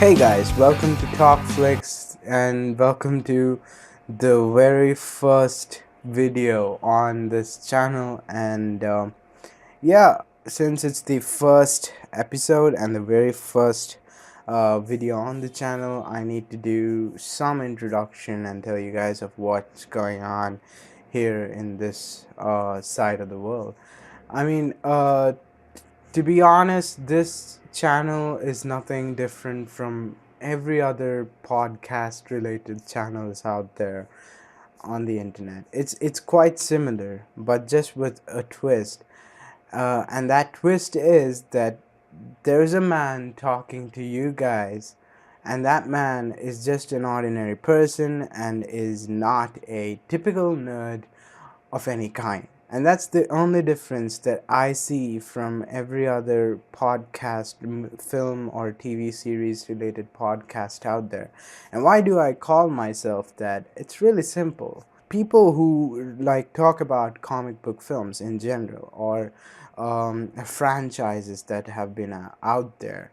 Hey guys, welcome to Talk Flicks and welcome to the very first video on this channel. And since it's the first episode and the very first video on the channel, I need to do some introduction and tell you guys of what's going on here in this side of the world. I mean, to be honest, this channel is nothing different from every other podcast related channels out there on the internet. It's quite similar, but just with a twist. And that twist is that there's a man talking to you guys, and that man is just an ordinary person and is not a typical nerd of any kind. And that's the only difference that I see from every other podcast, film, or TV series related podcast out there. And why do I call myself that? It's really simple. People who like talk about comic book films in general, or franchises that have been out there,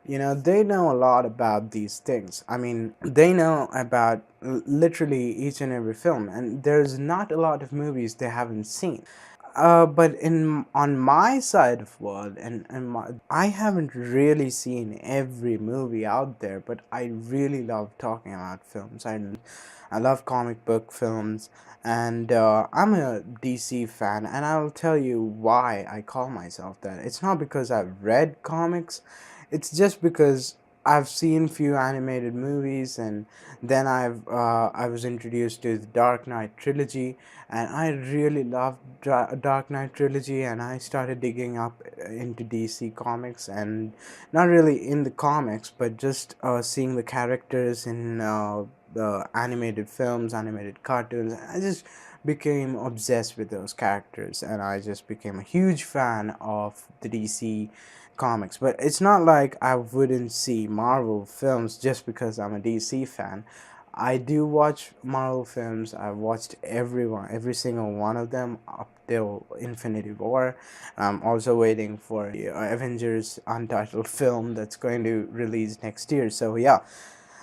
they know a lot about these things. I mean, they know about literally each and every film, and there's not a lot of movies they haven't seen. But in on my side of world, I haven't really seen every movie out there, but I really love talking about films. I love comic book films, and I'm a DC fan, and I'll tell you why I call myself that. It's not because I've read comics, it's just because I've seen few animated movies, and then I was introduced to the Dark Knight trilogy, and I really loved Dark Knight trilogy, and I started digging up into DC comics, and not really in the comics, but just seeing the characters in the animated films, animated cartoons. I just became obsessed with those characters, and I just became a huge fan of the DC comics. But it's not like I wouldn't see Marvel films just because I'm a DC fan. I do watch Marvel films. I've watched every single one of them up till Infinity War. I'm also waiting for the Avengers Untitled film that's going to release next year. So yeah,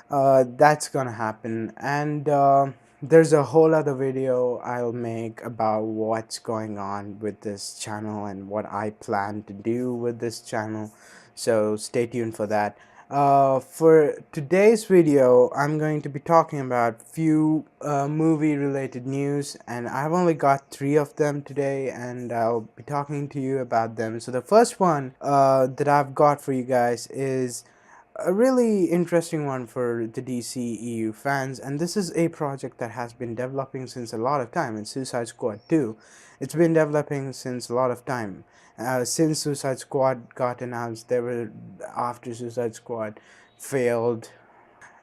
that's gonna happen. And there's a whole other video I'll make about what's going on with this channel and what I plan to do with this channel, so stay tuned for that. For today's video, I'm going to be talking about few movie related news, and I've only got 3 of them today, and I'll be talking to you about them. So the first one that I've got for you guys is a really interesting one for the DCEU fans, and this is a project that has been developing since a lot of time. It's Suicide Squad 2. It's been developing since a lot of time. Since Suicide Squad got announced, after Suicide Squad failed,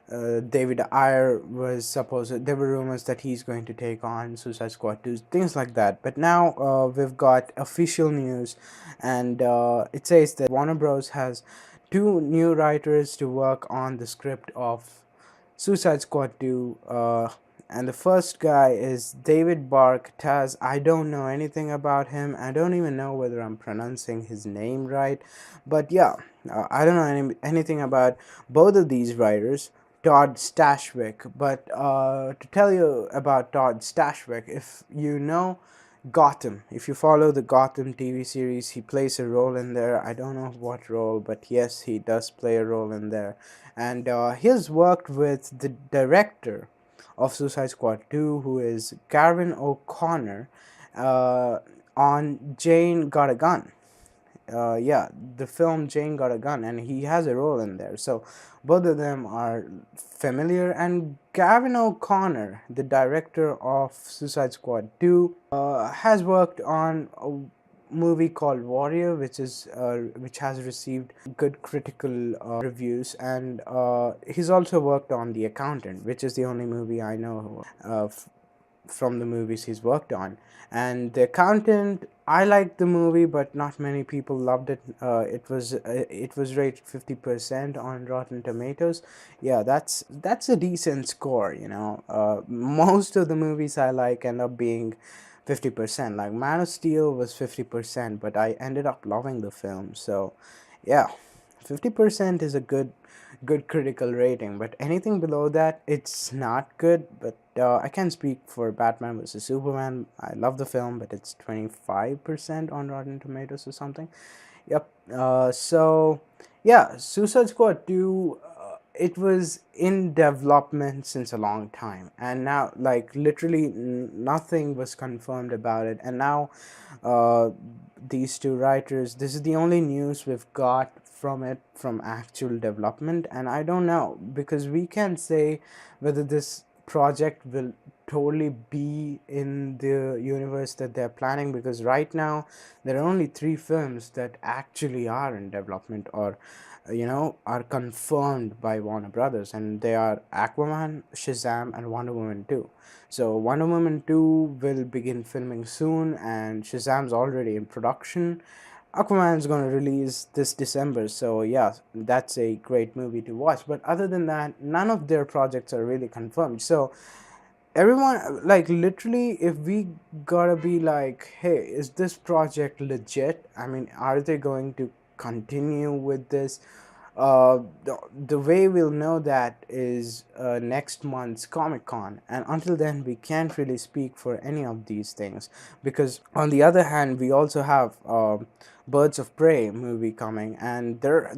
David Ayer was supposed. There were rumors that he's going to take on Suicide Squad 2, things like that. But now we've got official news, and it says that Warner Bros. Has 2 new writers to work on the script of Suicide Squad 2. And the first guy is David Bark Taz. I don't know anything about him. I don't even know whether I'm pronouncing his name right. But yeah, I don't know anything about both of these writers. Todd Stashwick. But to tell you about Todd Stashwick, if you know Gotham, if you follow the Gotham TV series, he plays a role in there. I don't know what role, but yes, he does play a role in there. And he has worked with the director of Suicide Squad 2, who is Gavin O'Connor, uh, on Jane Got a Gun. Yeah, the film Jane Got a Gun, and he has a role in there. So both of them are familiar. And Gavin O'Connor, the director of Suicide Squad 2, has worked on a movie called Warrior, which has received good critical reviews, and he's also worked on The Accountant, which is the only movie I know from the movies he's worked on. And The Accountant, I liked the movie, but not many people loved it. It was rated 50% on Rotten Tomatoes. Yeah, that's a decent score. Most of the movies I like end up being 50%. Like Man of Steel was 50%, but I ended up loving the film. So yeah, 50% is a good critical rating, but anything below that, it's not good. But I can speak for Batman vs Superman. I love the film, but it's 25% on Rotten Tomatoes or something. Yep. So yeah, Suicide Squad 2, it was in development since a long time, and now, like, literally nothing was confirmed about it, and now uh, these two writers, this is the only news we've got from it, from actual development. And I don't know, because we can't say whether this project will totally be in the universe that they're planning, because right now there are only three films that actually are in development, or are confirmed by Warner Brothers, and they are Aquaman, Shazam, and Wonder Woman 2. So Wonder Woman 2 will begin filming soon, and Shazam's already in production. Aquaman's going to release this December, so yeah, that's a great movie to watch. But other than that, none of their projects are really confirmed. So everyone, like, literally, if we gotta be like, hey, is this project legit? I mean, are they going to continue with this? The way we'll know that is next month's Comic Con, and until then we can't really speak for any of these things, because on the other hand we also have Birds of Prey movie coming, and there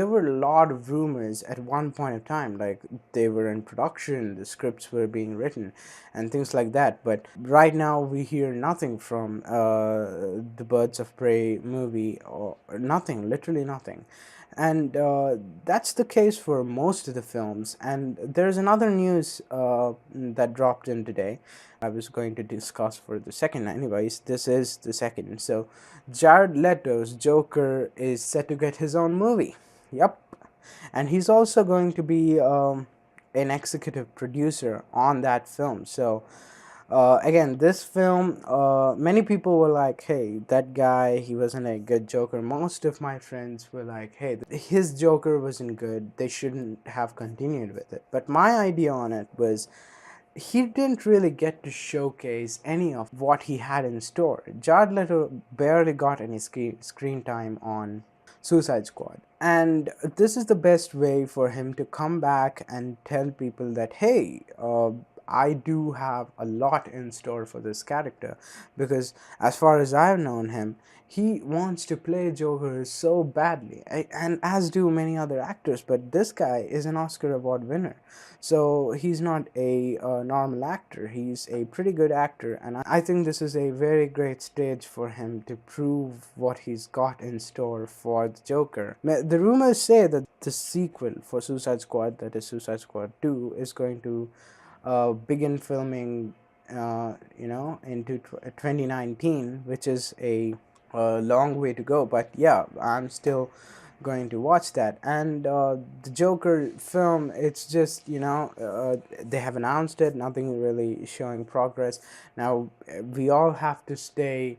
were a lot of rumors at one point of time, like they were in production, the scripts were being written, and things like that. But right now we hear nothing from the Birds of Prey movie, or nothing, literally nothing. And that's the case for most of the films. And there's another news that dropped in today. I was going to discuss for the second, anyways. This is the second. So Jared Leto's Joker is set to get his own movie. Yep. And he's also going to be an executive producer on that film. So again, this film, many people were like, hey, that guy, he wasn't a good Joker. Most of my friends were like, hey, his Joker wasn't good, they shouldn't have continued with it. But my idea on it was, he didn't really get to showcase any of what he had in store. Jared Leto barely got any screen time on Suicide Squad. And this is the best way for him to come back and tell people that, hey, I do have a lot in store for this character, because as far as I've known him, he wants to play Joker so badly, and as do many other actors. But this guy is an Oscar Award winner, so he's not a normal actor. He's a pretty good actor, and I think this is a very great stage for him to prove what he's got in store for the Joker. The rumors say that the sequel for Suicide Squad, that is Suicide Squad 2, is going to begin filming, into 2019, which is a long way to go. But yeah, I'm still going to watch that. And the Joker film, it's just, they have announced it, nothing really showing progress. Now we all have to stay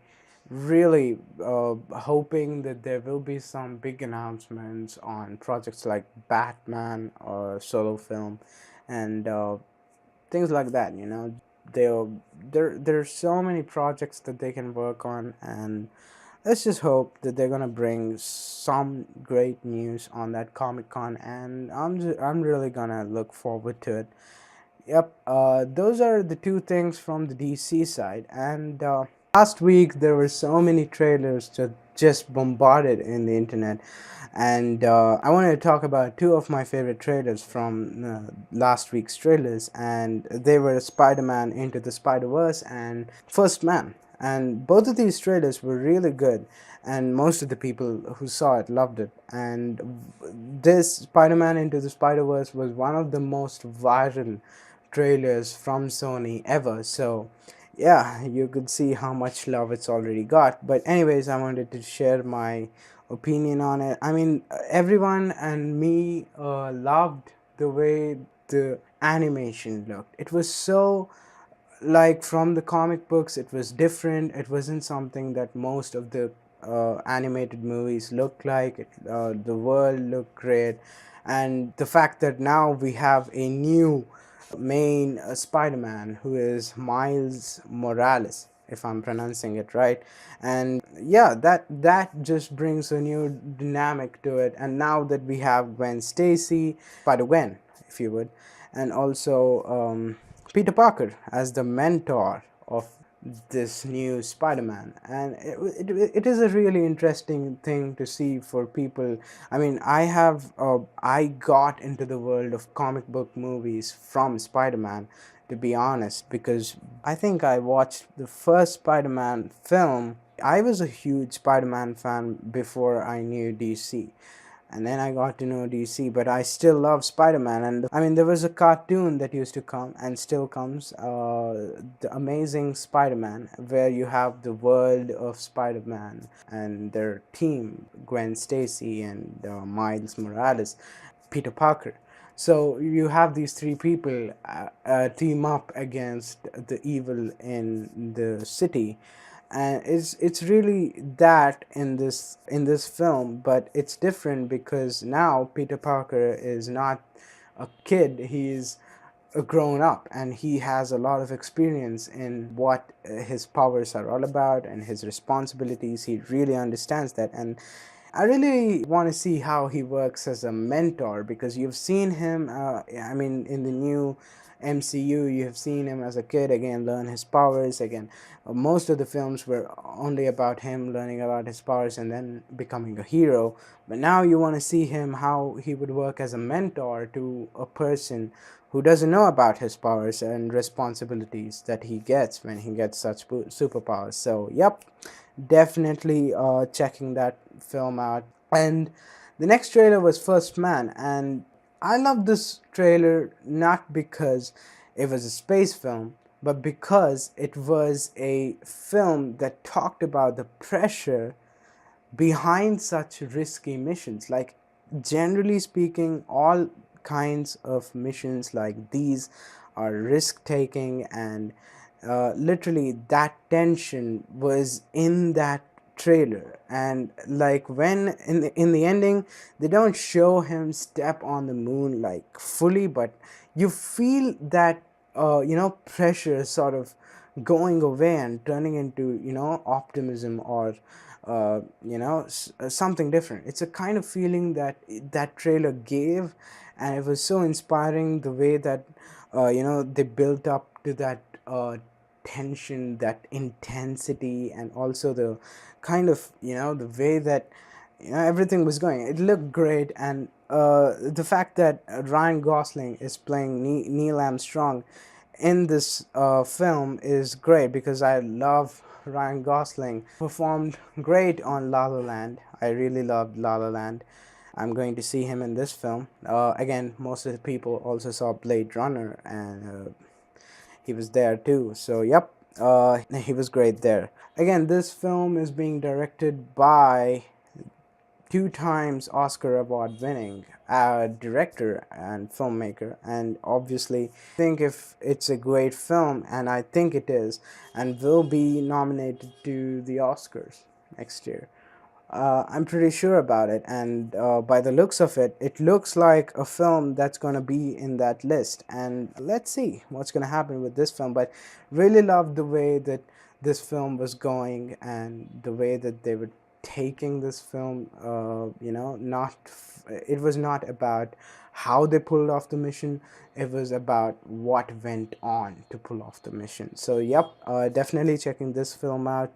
really hoping that there will be some big announcements on projects like Batman or solo film, and things like that. There's so many projects that they can work on, and let's just hope that they're gonna bring some great news on that Comic Con, and I'm really gonna look forward to it. Yep, those are the two things from the DC side. And last week there were so many trailers that just bombarded in the internet, and I wanted to talk about two of my favorite trailers from last week's trailers, and they were Spider-Man Into the Spider-Verse and First Man. And both of these trailers were really good, and most of the people who saw it loved it. And this Spider-Man Into the Spider-Verse was one of the most viral trailers from Sony ever. So yeah, you could see how much love it's already got. But anyways, I wanted to share my opinion on it. I mean, everyone and me loved the way the animation looked. It was so, like, from the comic books. It was different. It wasn't something that most of the animated movies looked like. The world looked great, and the fact that now we have a new main Spider-Man, who is Miles Morales. if I'm pronouncing it right. And yeah, that just brings a new dynamic to it. And now that we have Gwen Stacy, Spider-Gwen, if you would, and also Peter Parker as the mentor of this new Spider-Man, and it is a really interesting thing to see for people. I mean, I got into the world of comic book movies from Spider-Man, to be honest, because I think I watched the first Spider-Man film. I was a huge Spider-Man fan before I knew DC, and then I got to know DC, but I still love Spider-Man. And I mean, there was a cartoon that used to come and still comes, The Amazing Spider-Man, where you have the world of Spider-Man and their team, Gwen Stacy and Miles Morales, Peter Parker. So you have these three people team up against the evil in the city, and it's really that in this film, but it's different because now Peter Parker is not a kid, he's a grown up, and he has a lot of experience in what his powers are all about and his responsibilities. He really understands that, and I really want to see how he works as a mentor, because you've seen him, I mean, in the new MCU, you have seen him as a kid again learn his powers again. Most of the films were only about him learning about his powers and then becoming a hero. But now you want to see him how he would work as a mentor to a person who doesn't know about his powers and responsibilities that he gets when he gets such superpowers. So, yep, definitely checking that film out. And the next trailer was First Man, and I love this trailer not because it was a space film, but because it was a film that talked about the pressure behind such risky missions. Like, generally speaking, all kinds of missions like these are risk taking, and literally that tension was in that trailer. And like, when in the ending they don't show him step on the moon like fully, but you feel that pressure sort of going away and turning into optimism, or something different. It's a kind of feeling that that trailer gave, and it was so inspiring the way that they built up to that tension, that intensity, and also the kind of the way that everything was going. It looked great, and the fact that Ryan Gosling is playing Neil Armstrong in this film is great, because I love Ryan Gosling. Performed great on La La Land. I really loved La La Land. I'm going to see him in this film. Again, most of the people also saw Blade Runner, and he was there too. So, yep, he was great there. Again, this film is being directed by two times Oscar award winning director and filmmaker, and obviously think if it's a great film, and I think it is, and will be nominated to the Oscars next year. I'm pretty sure about it, and by the looks of it, it looks like a film that's going to be in that list. And let's see what's going to happen with this film. But really loved the way that this film was going, and the way that they were taking this film. Not it was not about how they pulled off the mission, it was about what went on to pull off the mission. So, yep, definitely checking this film out.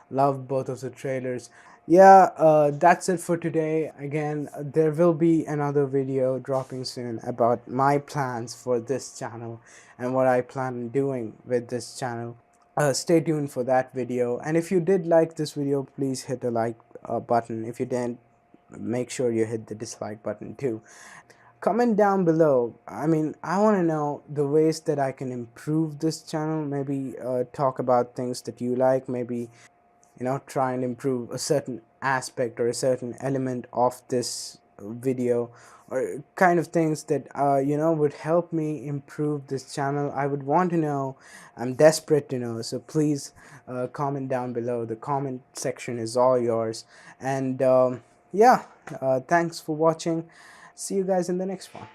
Loved both of the trailers. Yeah, that's it for today. Again, there will be another video dropping soon about my plans for this channel and what I plan on doing with this channel. Stay tuned for that video, and if you did like this video, please hit the like button. If you didn't, make sure you hit the dislike button too. Comment down below. I mean, I want to know the ways that I can improve this channel. Maybe talk about things that you like. Maybe try and improve a certain aspect or a certain element of this video, or kind of things that would help me improve this channel. I would want to know. I'm desperate to know, so please comment down below. The comment section is all yours. And yeah, thanks for watching. See you guys in the next one.